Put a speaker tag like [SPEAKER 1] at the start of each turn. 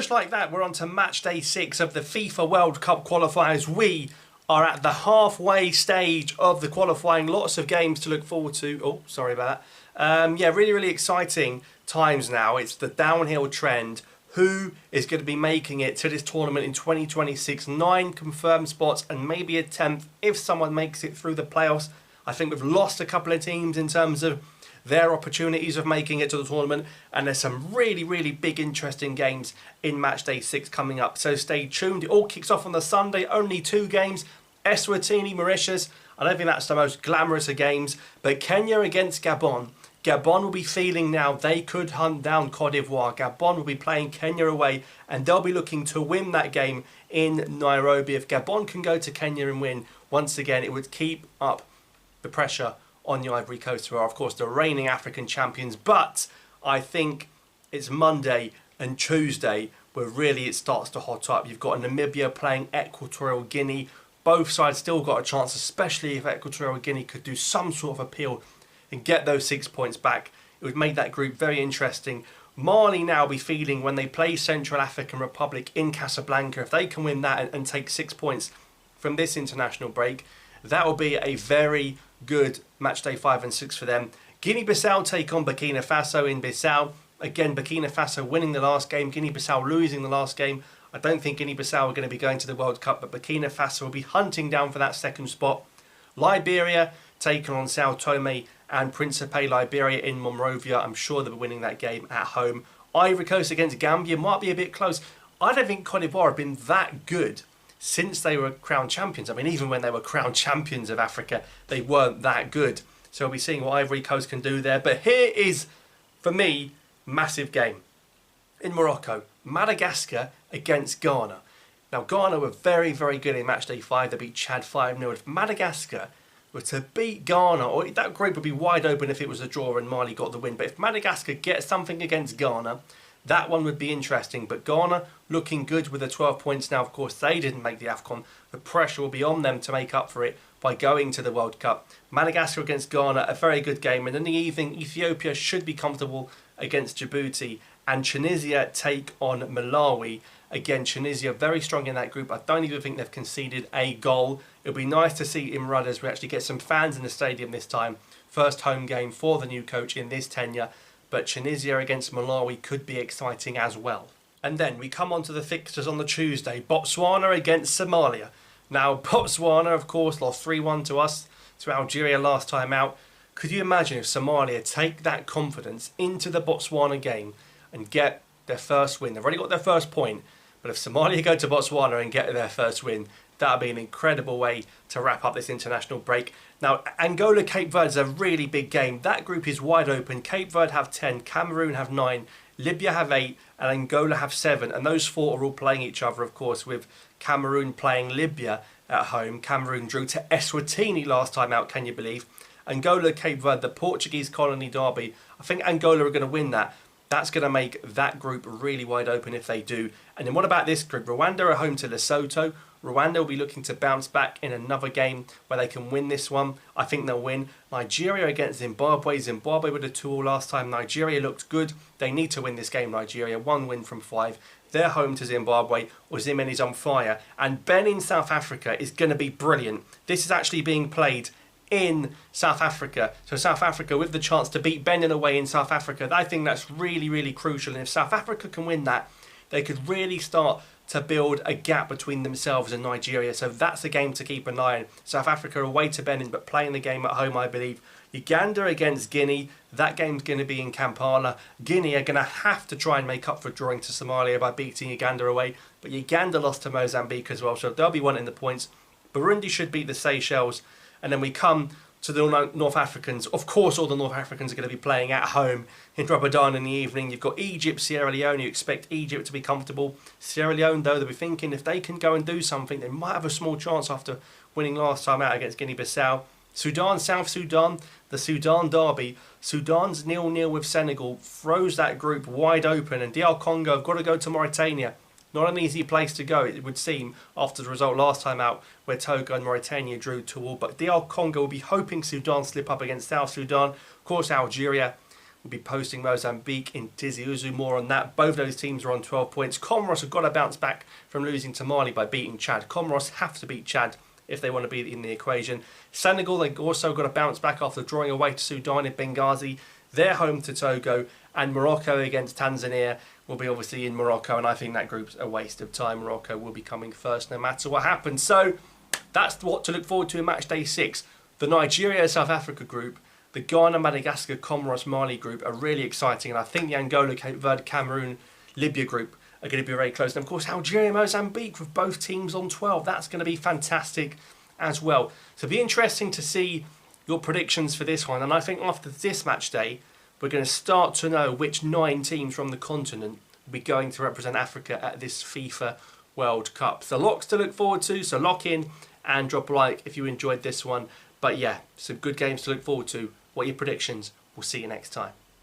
[SPEAKER 1] Just like that, we're on to match day 6 of the FIFA World Cup qualifiers. We are at the halfway stage of the qualifying. Lots of games to look forward to. Oh, sorry about that. Yeah, really exciting times now. It's the downhill trend. Who is going to be making it to this tournament in 2026? 9 confirmed spots and maybe a 10th if someone makes it through the playoffs. I think we've lost a couple of teams in terms of their opportunities of making it to the tournament, and there's some really big interesting games in match day 6 coming up, so stay tuned. It all kicks off on the Sunday. Only 2 games. Eswatini, Mauritius. I don't think that's the most glamorous of games, but Kenya against Gabon. Gabon will be feeling now they could hunt down Cote d'Ivoire. Gabon will be playing Kenya away, and they'll be looking to win that game in Nairobi. If Gabon can go to Kenya and win, once again it would keep up the pressure on the Ivory Coast, who are of course the reigning African champions. But I think it's Monday and Tuesday where really it starts to hot up. You've got Namibia playing Equatorial Guinea. Both sides still got a chance, especially if Equatorial Guinea could do some sort of appeal and get those 6 points back. It would make that group very interesting. Mali now be feeling when they play Central African Republic in Casablanca, if they can win that and take 6 points from this international break, that will be a very good match day 5 and 6 for them. Guinea-Bissau take on Burkina Faso in Bissau. Again, Burkina Faso winning the last game, Guinea-Bissau losing the last game. I don't think Guinea-Bissau are going to be going to the World Cup, but Burkina Faso will be hunting down for that second spot. Liberia taking on Sao Tome and Principe. Liberia in Monrovia. I'm sure they'll be winning that game at home. Ivory Coast against Gambia might be a bit close. I don't think Cote d'Ivoire have been that good since they were crowned champions. I mean, even when they were crowned champions of Africa, they weren't that good. So we'll be seeing what Ivory Coast can do there. But here is, for me, massive game. In Morocco, Madagascar against Ghana. Now, Ghana were very good in match day 5. They beat Chad 5-0. If Madagascar were to beat Ghana, or that group would be wide open if it was a draw and Mali got the win. But if Madagascar gets something against Ghana, that one would be interesting. But Ghana looking good with the 12 points now. Of course, they didn't make the AFCON. The pressure will be on them to make up for it by going to the World Cup. Madagascar against Ghana, a very good game. And in the evening, Ethiopia should be comfortable against Djibouti. And Tunisia take on Malawi. Again, Tunisia very strong in that group. I don't even think they've conceded a goal. It'll be nice to see Imran as we actually get some fans in the stadium this time. First home game for the new coach in this tenure. But Tunisia against Malawi could be exciting as well. And then we come on to the fixtures on the Tuesday. Botswana against Somalia. Now, Botswana, of course, lost 3-1 to us, to Algeria last time out. Could you imagine if Somalia take that confidence into the Botswana game and get their first win? They've already got their first point. But if Somalia go to Botswana and get their first win, that would be an incredible way to wrap up this international break. Now, Angola-Cape Verde is a really big game. That group is wide open. Cape Verde have 10, Cameroon have 9, Libya have 8, and Angola have 7. And those 4 are all playing each other, of course, with Cameroon playing Libya at home. Cameroon drew to Eswatini last time out, can you believe? Angola-Cape Verde, the Portuguese colony derby. I think Angola are going to win that. That's going to make that group really wide open if they do. And then what about this group? Rwanda are home to Lesotho. Rwanda will be looking to bounce back in another game where they can win this one. I think they'll win. Nigeria against Zimbabwe. Zimbabwe with a 2-2 last time. Nigeria looked good. They need to win this game, Nigeria. 1 win from 5. They're home to Zimbabwe. Osimhen is on fire. And Benin, South Africa is going to be brilliant. This is actually being played in South Africa. So South Africa with the chance to beat Benin away in South Africa. I think that's really crucial. And if South Africa can win that, they could really start to build a gap between themselves and Nigeria. So that's a game to keep an eye on. South Africa away to Benin, but playing the game at home, I believe. Uganda against Guinea. That game's going to be in Kampala. Guinea are going to have to try and make up for drawing to Somalia by beating Uganda away. But Uganda lost to Mozambique as well, so they'll be wanting the points. Burundi should beat the Seychelles. And then we come to the North Africans. Of course, all the North Africans are going to be playing at home in Ramadan in the evening. You've got Egypt, Sierra Leone. You expect Egypt to be comfortable. Sierra Leone, though, they'll be thinking if they can go and do something, they might have a small chance after winning last time out against Guinea-Bissau. Sudan, South Sudan, the Sudan derby. Sudan's 0-0 with Senegal throws that group wide open. And DR Congo have got to go to Mauritania. Not an easy place to go, it would seem, after the result last time out where Togo and Mauritania drew 2-2. But DR Congo will be hoping Sudan slip up against South Sudan. Of course, Algeria will be posting Mozambique in Tizi Ouzou. More on that. Both those teams are on 12 points. Comoros have got to bounce back from losing to Mali by beating Chad. Comoros have to beat Chad if they want to be in the equation. Senegal, they've also got to bounce back after drawing away to Sudan in Benghazi. They're home to Togo. And Morocco against Tanzania will be obviously in Morocco. And I think that group's a waste of time. Morocco will be coming first no matter what happens. So that's what to look forward to in match day 6. The Nigeria-South Africa group, the Ghana, Madagascar, Comoros, Mali group are really exciting. And I think the Angola, Cape Verde, Cameroon, Libya group are going to be very close. And of course, Algeria, Mozambique with both teams on 12. That's going to be fantastic as well. So it'll be interesting to see your predictions for this one. And I think after this match day, we're going to start to know which 9 teams from the continent will be going to represent Africa at this FIFA World Cup. So lots to look forward to. So lock in and drop a like if you enjoyed this one. But yeah, some good games to look forward to. What are your predictions? We'll see you next time.